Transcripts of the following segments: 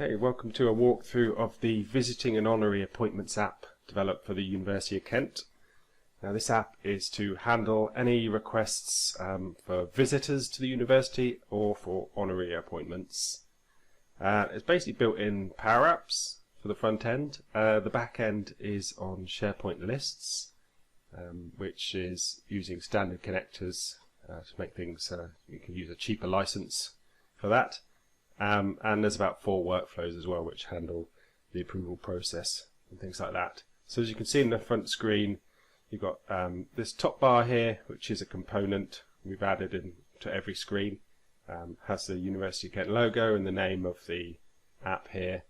Okay, welcome to a walkthrough of the Visiting and Honorary Appointments app developed for the University of Kent. Now this app is to handle any requests for visitors to the university or for honorary appointments. It's basically built in PowerApps for the front end. The back end is on SharePoint lists, which is using standard connectors to make things, you can use a cheaper license for that. And there's about 4 workflows as well which handle the approval process and things like that. So as you can see in the front screen, you've got this top bar here, which is a component we've added into every screen. Has the University of Kent logo and the name of the app here.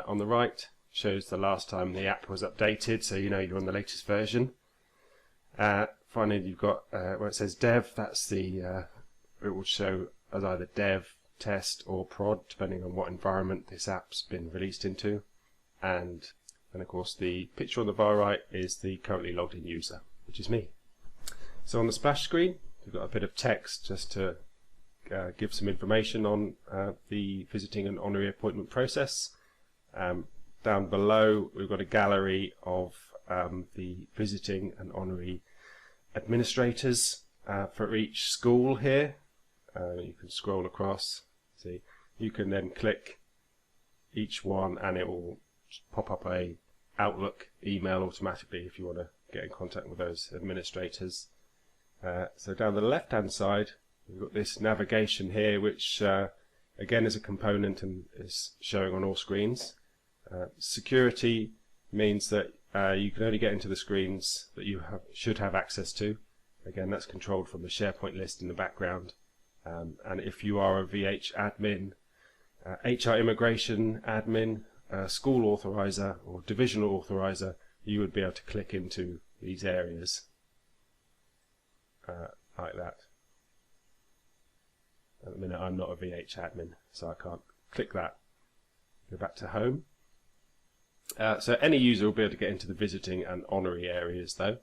On the right shows the last time the app was updated, so you know you're on the latest version. Finally, you've got where it says dev, that's the it will show as either dev, test or prod, depending on what environment this app's been released into. And of course the picture on the far right is the currently logged in user, which is me. So on the splash screen we've got a bit of text just to give some information on the visiting and honorary appointment process. Down below we've got a gallery of the visiting and honorary administrators for each school here. You can scroll across. See, you can then click each one and it will pop up a Outlook email automatically if you want to get in contact with those administrators. So down the left hand side we've got this navigation here, which again is a component and is showing on all screens. Security means that you can only get into the screens that you should have access to. Again, that's controlled from the SharePoint list in the background. And if you are a VH admin, HR immigration admin, school authorizer or divisional authorizer, you would be able to click into these areas like that. At the minute I'm not a VH admin, so I can't click that. Go back to home. So any user will be able to get into the visiting and honorary areas though.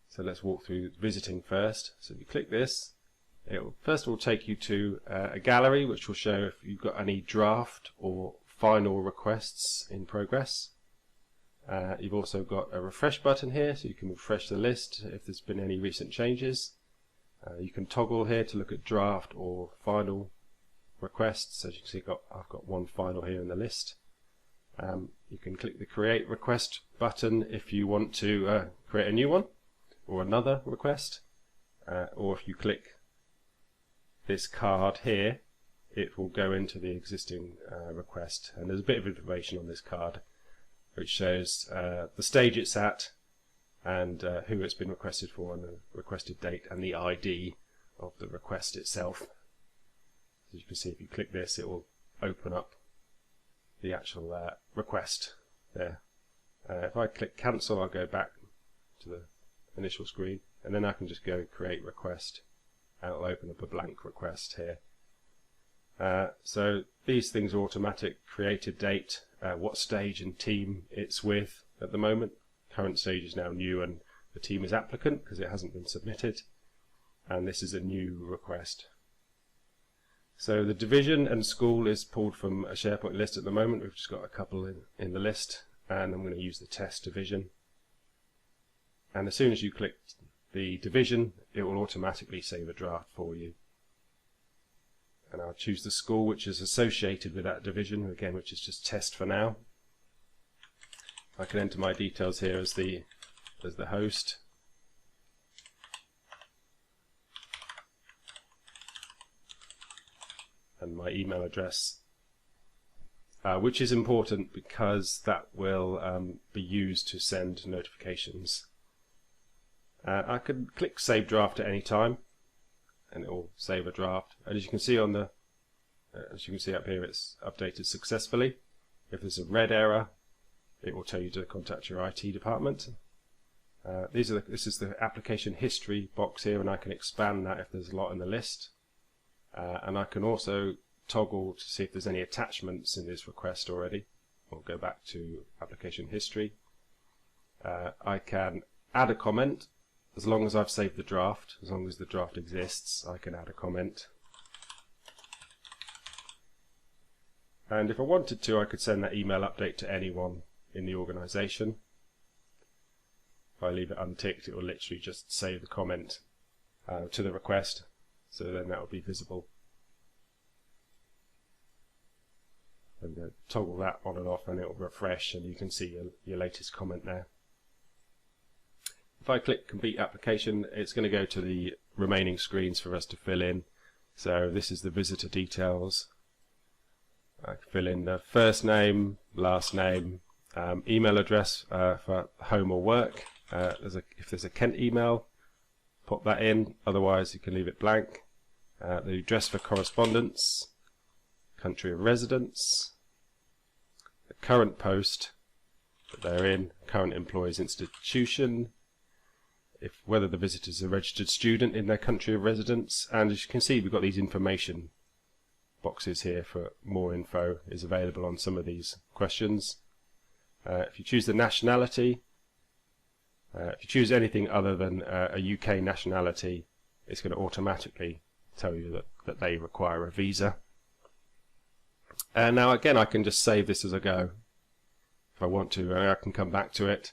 So let's walk through visiting first. So if you click this, it will first of all take you to a gallery which will show if you've got any draft or final requests in progress. You've also got a refresh button here, so you can refresh the list if there's been any recent changes. You can toggle here to look at draft or final requests. As you can see, I've got one final here in the list. You can click the create request button if you want to create a new one or another request, or if you click this card here, it will go into the existing request, and there's a bit of information on this card which shows the stage it's at and who it's been requested for and the requested date and the ID of the request itself. As you can see, if you click this, it will open up the actual request there. If I click cancel, I'll go back to the initial screen, and then I can just go create request. And it'll open up a blank request here. So these things are automatic: created date, what stage and team it's with at the moment. Current stage is now new and the team is applicant because it hasn't been submitted, and this is a new request. So the division and school is pulled from a SharePoint list at the moment. We've just got a couple in the list, and I'm going to use the test division. And as soon as you click the division, it will automatically save a draft for you. And I'll choose the school which is associated with that division, again, which is just test for now. I can enter my details here as the host. And my email address, which is important because that will be used to send notifications. I can click Save Draft at any time, and it will save a draft. And as you can see on the, as you can see up here, it's updated successfully. If there's a red error, it will tell you to contact your IT department. This is the application history box here, and I can expand that if there's a lot in the list. And I can also toggle to see if there's any attachments in this request already. We'll go back to application history. I can add a comment as long as I've saved the draft. As long as the draft exists, I can add a comment. And if I wanted to, I could send that email update to anyone in the organisation. If I leave it unticked, it will literally just save the comment to the request, so then that will be visible. And toggle that on and off and it will refresh and you can see your latest comment there. If I click complete application, it's going to go to the remaining screens for us to fill in. So this is the visitor details. I can fill in the first name, last name, email address for home or work. If there's a Kent email, pop that in, otherwise you can leave it blank. The address for correspondence, country of residence, the current post that they're in, current employee's institution, whether the visitor is a registered student in their country of residence, and as you can see we've got these information boxes here for more info is available on some of these questions. If you choose the nationality, if you choose anything other than a UK nationality, it's going to automatically tell you that they require a visa. And now again I can just save this as I go if I want to, and I can come back to it.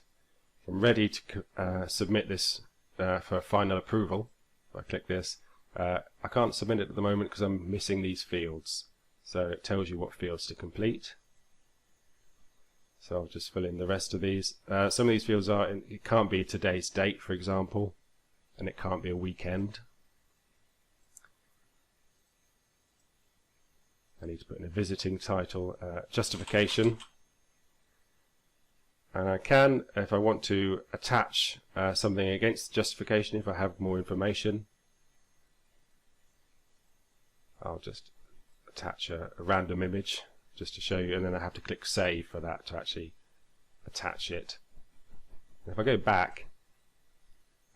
I'm ready to submit this for final approval. If I click this, I can't submit it at the moment because I'm missing these fields. So it tells you what fields to complete. So I'll just fill in the rest of these. Some of these fields it can't be today's date, for example, and it can't be a weekend. I need to put in a visiting title, justification. And I can, if I want to, attach something against the justification if I have more information. I'll just attach a random image just to show you, and then I have to click save for that to actually attach it. And if I go back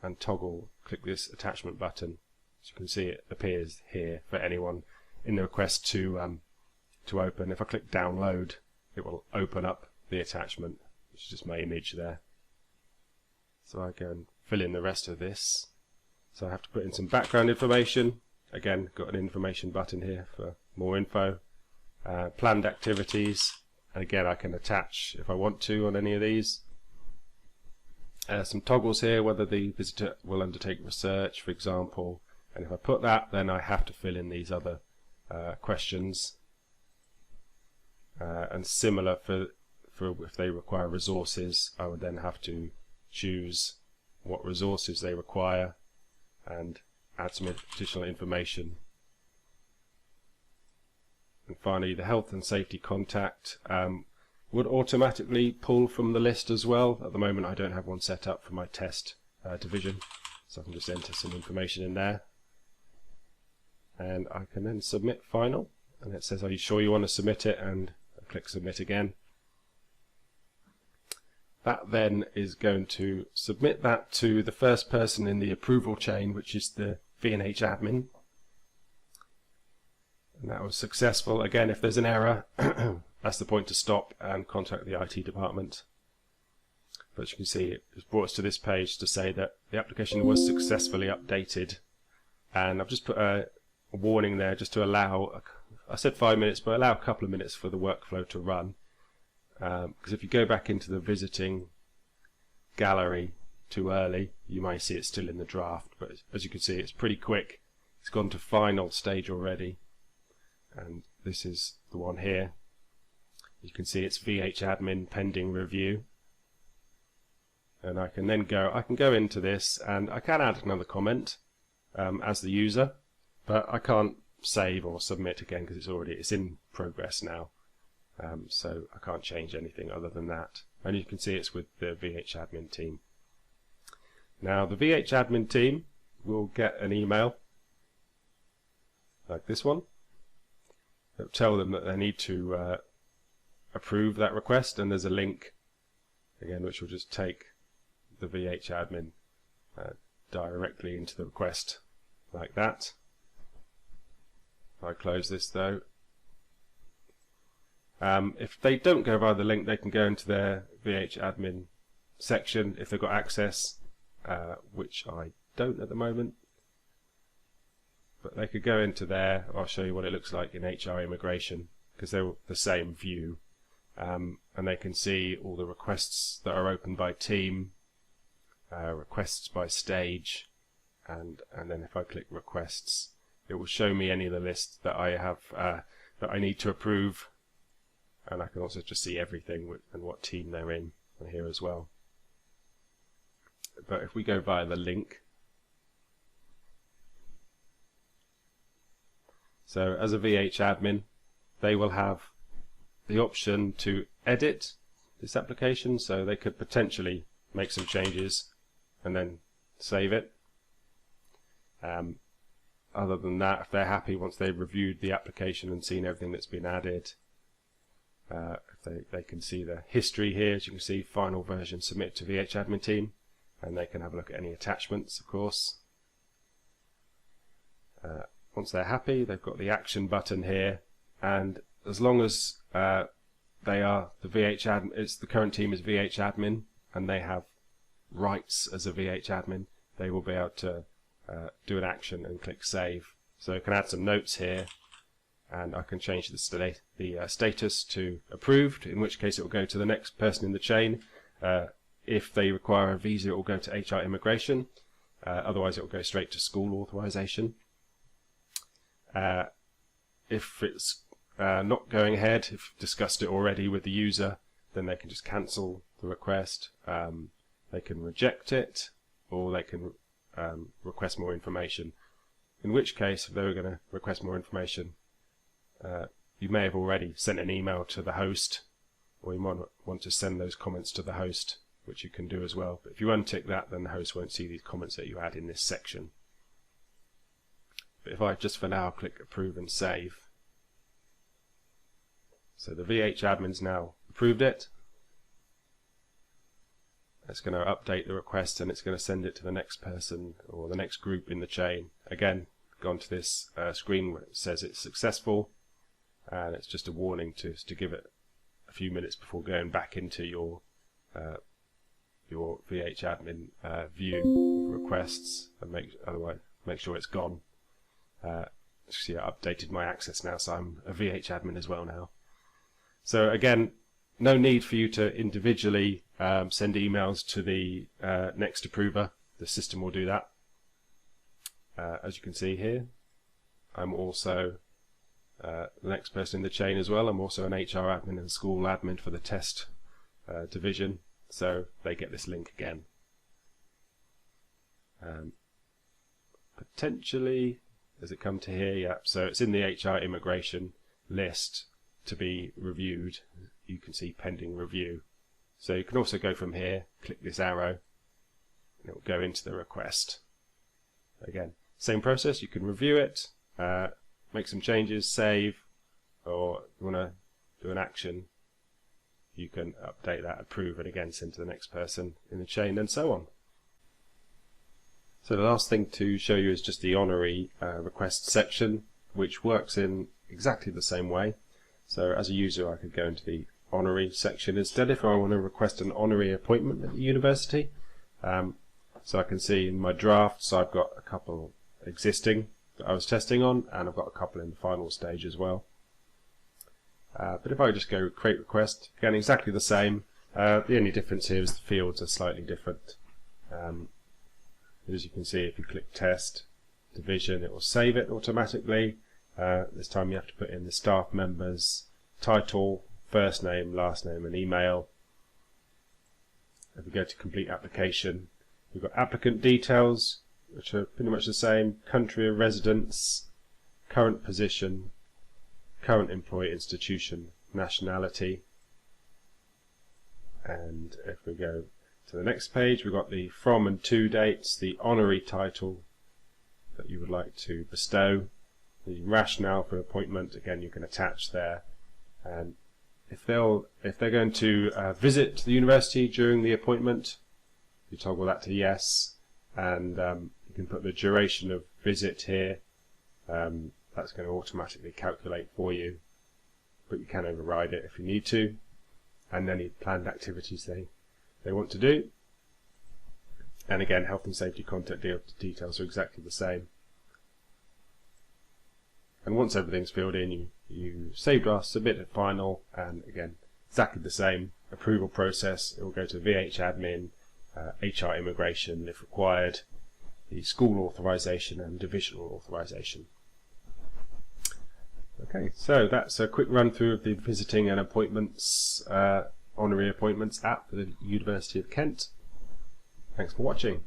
and click this attachment button, as you can see it appears here for anyone in the request to open. If I click download, it will open up the attachment, which is just my image there. So I go and fill in the rest of this. So I have to put in some background information. Again, got an information button here for more info. Planned activities, and again I can attach if I want to on any of these. Some toggles here, whether the visitor will undertake research, for example, and if I put that, then I have to fill in these other questions. And similar for if they require resources, I would then have to choose what resources they require and add some additional information. And finally, the health and safety contact would automatically pull from the list as well. At the moment I don't have one set up for my test division, so I can just enter some information in there. And I can then submit final, and it says, are you sure you want to submit it? And I click submit again. That then is going to submit that to the first person in the approval chain, which is the V&H admin. And that was successful. Again, if there's an error, that's the point to stop and contact the IT department. But you can see it's brought us to this page to say that the application was successfully updated. And I've just put a warning there just to allow, I said 5 minutes, but allow a couple of minutes for the workflow to run. Because if you go back into the visiting gallery too early, you might see it's still in the draft. But as you can see, it's pretty quick. It's gone to final stage already. And this is the one here. You can see it's VH admin pending review. And I can then go into this, and I can add another comment as the user, but I can't save or submit again because it's in progress now. So I can't change anything other than that. And you can see it's with the VH admin team. Now the VH admin team will get an email like this one. It'll tell them that they need to approve that request, and there's a link again which will just take the VH admin directly into the request like that. If I close this though, if they don't go via the link, they can go into their VH admin section if they've got access, which I don't at the moment. But they could go into there. I'll show you what it looks like in HR immigration. because they're the same view, and they can see all the requests that are opened by team, requests by stage, and then if I click requests, it will show me any of the lists that I have that I need to approve, and I can also just see everything and what team they're in here as well. But if we go via the link, so as a VH admin, they will have the option to edit this application, so they could potentially make some changes and then save it. Other than that, if they're happy once they've reviewed the application and seen everything that's been added, they can see the history here. As you can see, final version submitted to VH admin team, and they can have a look at any attachments, of course. Once they're happy, they've got the action button here, and as long as they are the VH admin, the current team is VH admin, and they have rights as a VH admin, they will be able to do an action and click save. So I can add some notes here, and I can change the status to approved, in which case it will go to the next person in the chain. If they require a visa, it will go to HR immigration. Otherwise, it will go straight to school authorization. If it's not going ahead, if you've discussed it already with the user, then they can just cancel the request. They can reject it, or they can request more information. In which case, if they were going to request more information, you may have already sent an email to the host, or you might want to send those comments to the host, which you can do as well. But if you untick that, then the host won't see these comments that you add in this section. But if I just for now click approve and save, so the VH admin's now approved it. It's going to update the request, and it's going to send it to the next person or the next group in the chain. Again, gone to this screen where it says it's successful, and it's just a warning to give it a few minutes before going back into your VH admin view requests, and make sure it's gone. See, I updated my access now, so I'm a VH admin as well now. So again, no need for you to individually send emails to the next approver. The system will do that. As you can see here, I'm also the next person in the chain as well. I'm also an HR admin and school admin for the test division, so they get this link again. Potentially, does it come to here? Yeah, so it's in the HR immigration list to be reviewed. You can see pending review. So you can also go from here, click this arrow, and it will go into the request. Again, same process. You can review it, make some changes, save, or if you want to do an action, you can update that, approve, and again send to the next person in the chain, and so on. So the last thing to show you is just the honorary request section, which works in exactly the same way. So as a user, I could go into the honorary section instead if I want to request an honorary appointment at the university. So I can see in my drafts I've got a couple existing that I was testing on, and I've got a couple in the final stage as well. But if I just go create request, again exactly the same. The only difference here is the fields are slightly different. As you can see, if you click test division, it will save it automatically. This time you have to put in the staff members, title, first name, last name, and email. If we go to complete application, we've got applicant details, which are pretty much the same: country of residence, current position, current employee institution, nationality. And if we go to the next page, we've got the from and to dates, the honorary title that you would like to bestow, the rationale for appointment. Again, you can attach there, and if they're going to visit the university during the appointment, you toggle that to yes, and you can put the duration of visit here. That's going to automatically calculate for you, but you can override it if you need to, and any planned activities they want to do. And again, health and safety contact details are exactly the same. And once everything's filled in, you you save draft, submit at final, and again, exactly the same approval process. It will go to VH admin, HR immigration if required, the school authorization and divisional authorization. Okay, so that's a quick run through of the visiting and appointments, honorary appointments app for the University of Kent. Thanks for watching.